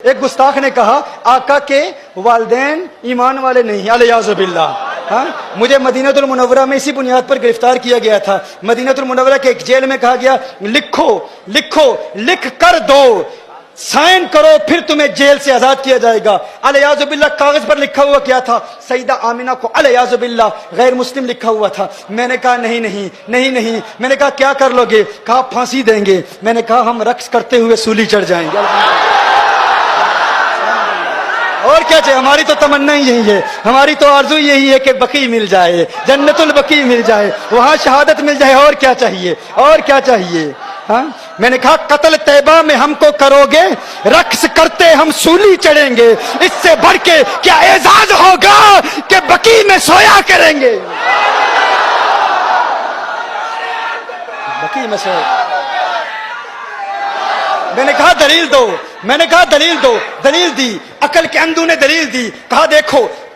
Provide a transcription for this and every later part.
ایک گستاخ نے کہا آقا کے والدین ایمان والے نہیں، الیاذ باللہ۔ ہاں، مجھے مدینہ المنورہ میں اسی بنیاد پر گرفتار کیا گیا تھا۔ مدینہ المنورہ کے ایک جیل میں کہا گیا لکھ کر دو، سائن کرو، پھر تمہیں جیل سے آزاد کیا جائے گا۔ الیاذ باللہ کاغذ پر لکھا ہوا کیا تھا؟ سیدہ آمنہ کو الیاذ باللہ غیر مسلم لکھا ہوا تھا۔ میں نے کہا نہیں۔ میں نے کہا کیا کر لو گے؟ کہا پھانسی دیں گے۔ میں نے کہا ہم رقص کرتے ہوئے سولی چڑھ جائیں گے۔ اور کیا چاہیے؟ ہماری تو تمنا ہی یہی ہے، ہماری تو آرزو یہی ہے کہ بقیع مل جائے، جنت البقیع مل جائے، وہاں شہادت مل جائے۔ اور کیا چاہیے؟ اور کیا چاہیے؟ ہاں، میں نے کہا قتل طیبہ میں ہم کو کرو گے، رقص کرتے ہم سولی چڑھیں گے، اس سے بڑھ کے کیا اعزاز ہوگا کہ بقیع میں سویا کریں گے۔ بقیع میں سویا۔ میں نے کہا دلیل دو، دلیل دی، عقل کے اندھو نے دلیل دی۔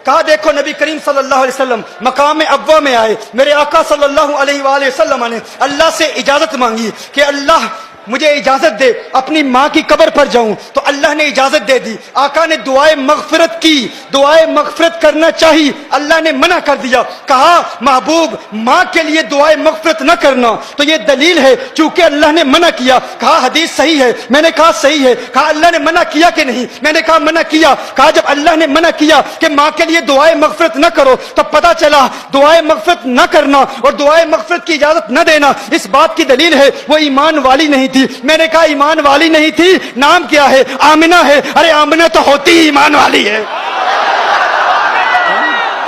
کہا دیکھو نبی کریم صلی اللہ علیہ وسلم مقام ابوا میں آئے، میرے آقا صلی اللہ علیہ وآلہ وسلم نے اللہ سے اجازت مانگی کہ اللہ مجھے اجازت دے اپنی ماں کی قبر پر جاؤں، تو اللہ نے اجازت دے دی۔ آقا نے دعائے مغفرت کی، دعائے مغفرت کرنا چاہی، اللہ نے منع کر دیا۔ کہا محبوب ماں کے لیے دعائے مغفرت نہ کرنا، تو یہ دلیل ہے چونکہ اللہ نے منع کیا۔ کہا حدیث صحیح ہے۔ میں نے کہا صحیح ہے۔ کہا اللہ نے منع کیا کہ نہیں؟ میں نے کہا منع کیا۔ کہا جب اللہ نے منع کیا کہ ماں کے لیے دعائے مغفرت نہ کرو، تو پتہ چلا دعائے مغفرت نہ کرنا اور دعائے مغفرت کی اجازت نہ دینا اس بات کی دلیل ہے وہ ایمان والی نہیں تھی۔ میں نے کہا ایمان والی نہیں تھی، نام کیا ہے؟ آمنہ ہے۔ ارے آمنہ تو ہوتی ہی ایمان والی ہے۔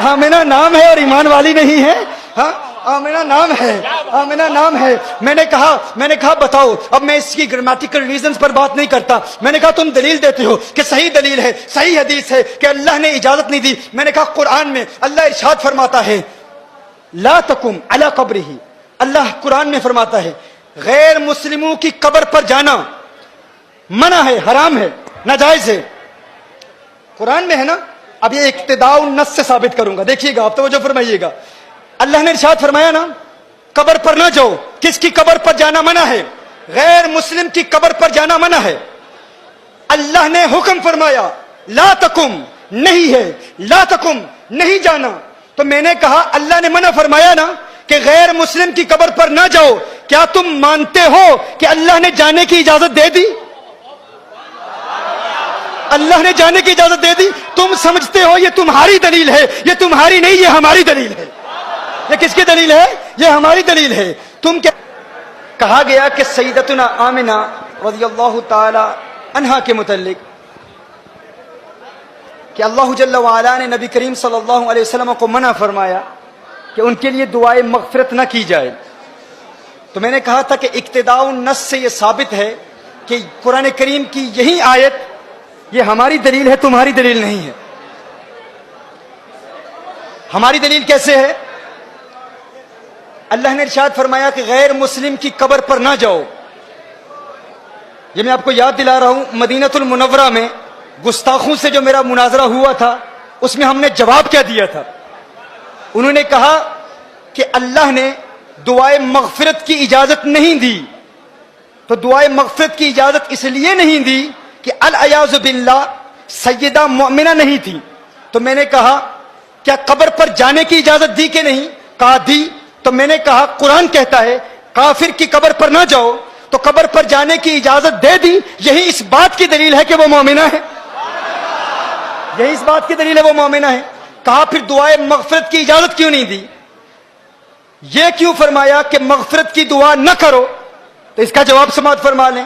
آمنہ نام ہے اور ایمان والی نہیں ہے؟ ہاں، آمنہ نام ہے۔ میں نے کہا بتاؤ۔ اب میں اس کی گرامیٹیکل ریزنز پر بات نہیں کرتا۔ میں نے کہا تم دلیل دیتے ہو کہ صحیح دلیل ہے، صحیح حدیث ہے کہ اللہ نے اجازت نہیں دی۔ میں نے کہا قرآن میں اللہ ارشاد فرماتا ہے لا تقم علی قبرہ، اللہ قرآن میں فرماتا ہے غیر مسلموں کی قبر پر جانا منع ہے، حرام ہے، ناجائز ہے۔ قرآن میں ہے نا۔ اب یہ اقتداء النص سے ثابت کروں گا، دیکھیے گا، آپ توجہ فرمائیے گا۔ اللہ نے ارشاد فرمایا نا قبر پر نہ جاؤ۔ کس کی قبر پر جانا منع ہے؟ غیر مسلم کی قبر پر جانا منع ہے۔ اللہ نے حکم فرمایا لا تقم، نہیں ہے، لا تقم نہیں جانا۔ تو میں نے کہا اللہ نے منع فرمایا نا کہ غیر مسلم کی قبر پر نہ جاؤ، کیا تم مانتے ہو کہ اللہ نے جانے کی اجازت دے دی؟ اللہ نے جانے کی اجازت دے دی۔ تم سمجھتے ہو یہ تمہاری دلیل ہے، یہ تمہاری نہیں، یہ ہماری دلیل ہے۔ یہ کس کی دلیل ہے؟ یہ ہماری دلیل ہے۔ تم کیا کہا گیا کہ سیدتنا آمنہ رضی اللہ تعالی عنہا کے متعلق کہ اللہ جل وعلا نے نبی کریم صلی اللہ علیہ وسلم کو منع فرمایا کہ ان کے لیے دعائے مغفرت نہ کی جائے۔ تو میں نے کہا تھا کہ اقتداء النص سے یہ ثابت ہے کہ قرآن کریم کی یہی آیت یہ ہماری دلیل ہے، تمہاری دلیل نہیں ہے۔ ہماری دلیل کیسے ہے؟ اللہ نے ارشاد فرمایا کہ غیر مسلم کی قبر پر نہ جاؤ۔ یہ میں آپ کو یاد دلا رہا ہوں، مدینہ المنورہ میں گستاخوں سے جو میرا مناظرہ ہوا تھا اس میں ہم نے جواب کیا دیا تھا؟ انہوں نے کہا کہ اللہ نے دعائے مغفرت کی اجازت نہیں دی۔ تو دعائے مغفرت کی اجازت اس لیے نہیں دی کہ الیاذ باللہ سیدہ مؤمنہ نہیں تھی۔ تو میں نے کہا کیا قبر پر جانے کی اجازت دی کہ نہیں؟ کہا دی۔ تو میں نے کہا قرآن کہتا ہے کافر کی قبر پر نہ جاؤ، تو قبر پر جانے کی اجازت دے دی، یہی اس بات کی دلیل ہے کہ وہ مومنہ ہے۔ یہی اس بات کی دلیل ہے وہ مومنہ ہے۔ کہا پھر دعائے مغفرت کی اجازت کیوں نہیں دی؟ یہ کیوں فرمایا کہ مغفرت کی دعا نہ کرو؟ تو اس کا جواب سماعت فرما لیں۔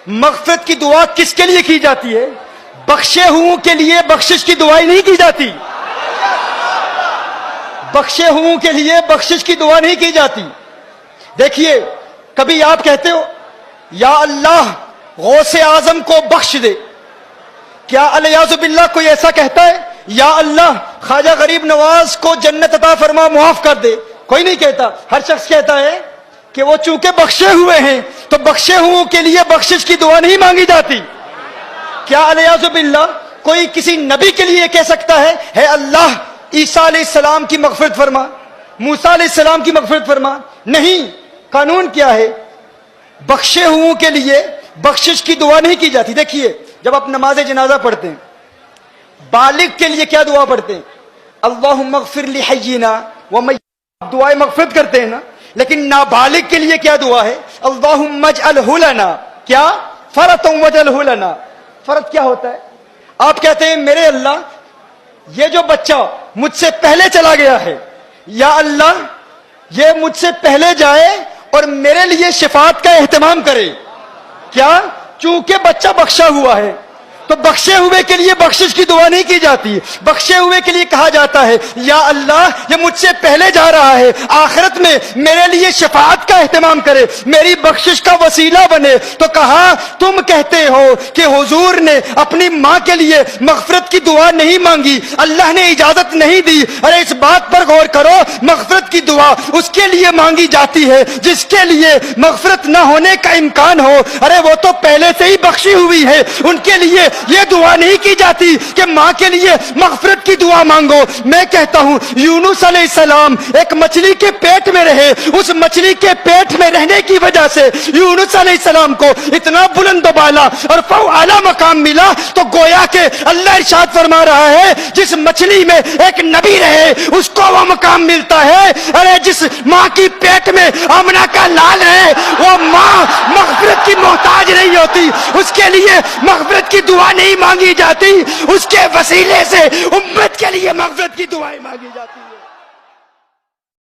مغفرت کی دعا کس کے لیے کی جاتی ہے؟ بخشے ہوں کے لیے بخشش کی دعائیں نہیں کی جاتی۔ بخشے ہوں کے لیے بخشش کی دعا نہیں کی جاتی۔ دیکھیے کبھی آپ کہتے ہو یا اللہ غوث اعظم کو بخش دے، کیا الیاذ باللہ کوئی ایسا کہتا ہے؟ یا اللہ خواجہ غریب نواز کو جنت عطا فرما، معاف کر دے؟ کوئی نہیں کہتا۔ ہر شخص کہتا ہے کہ وہ چونکہ بخشے ہوئے ہیں تو بخشے ہوں کے لیے بخشش کی دعا نہیں مانگی جاتی۔ کیا الیاذ باللہ کوئی کسی نبی کے لیے کہہ سکتا ہے اے اللہ عیسیٰ علیہ السلام کی مغفرت فرما، موسیٰ علیہ السلام کی مغفرت فرما؟ نہیں۔ قانون کیا ہے؟ بخشے ہوں کے لیے بخشش کی دعا نہیں کی جاتی۔ دیکھیے جب آپ نماز جنازہ پڑھتے ہیں بالغ کے لیے کیا دعا پڑھتے ہیں؟ اللہم اغفر لحینا ومیتنا، دعائے مغفرت کرتے ہیں نا. لیکن نابالغ کے لیے کیا دعا ہے؟ اللہم اجعلہ لنا، کیا؟ فرطا واجعلہ لنا. فرض کیا ہوتا ہے؟ آپ کہتے ہیں میرے اللہ یہ جو بچہ مجھ سے پہلے چلا گیا ہے، یا اللہ یہ مجھ سے پہلے جائے اور میرے لیے شفاعت کا اہتمام کرے. کیا؟ چونکہ بچہ بخشا ہوا ہے تو بخشے ہوئے کے لیے بخشش کی دعا نہیں کی جاتی، بخشے ہوئے کے لیے کہا جاتا ہے یا اللہ یہ مجھ سے پہلے جا رہا ہے، آخرت میں میرے لیے شفاعت کا اہتمام کرے، میری بخشش کا وسیلہ بنے. تو کہا تم کہتے ہو کہ حضور نے اپنی ماں کے لیے مغفرت کی دعا نہیں مانگی، اللہ نے اجازت نہیں دی. ارے اس بات پر غور کرو، مغفرت کی دعا اس کے لیے مانگی جاتی ہے جس کے لیے مغفرت نہ ہونے کا امکان ہو. ارے وہ تو پہلے سے ہی بخشی ہوئی ہے، ان کے لیے یہ دعا نہیں کی جاتی کہ ماں کے لیے مغفرت کی دعا مانگو. میں کہتا ہوں یونس علیہ السلام ایک مچھلی کے پیٹ میں رہے، اس مچھلی کے پیٹ میں رہنے کی وجہ سے یونس علیہ السلام کو اتنا بلند و بالا اور اعلیٰ مقام ملا. تو گویا کہ اللہ ارشاد فرما رہا ہے جس مچھلی میں ایک نبی رہے اس کو وہ مقام ملتا ہے. ارے جس ماں کی پیٹ میں آمنہ کا لال ہے وہ ماں مغفرت کی محتاج نہیں ہوتی، اس کے لیے مغفرت کی دعا نہیں مانگی جاتی، اس کے وسیلے سے امت کے لیے مغفرت کی دعائیں مانگی جاتی ہیں.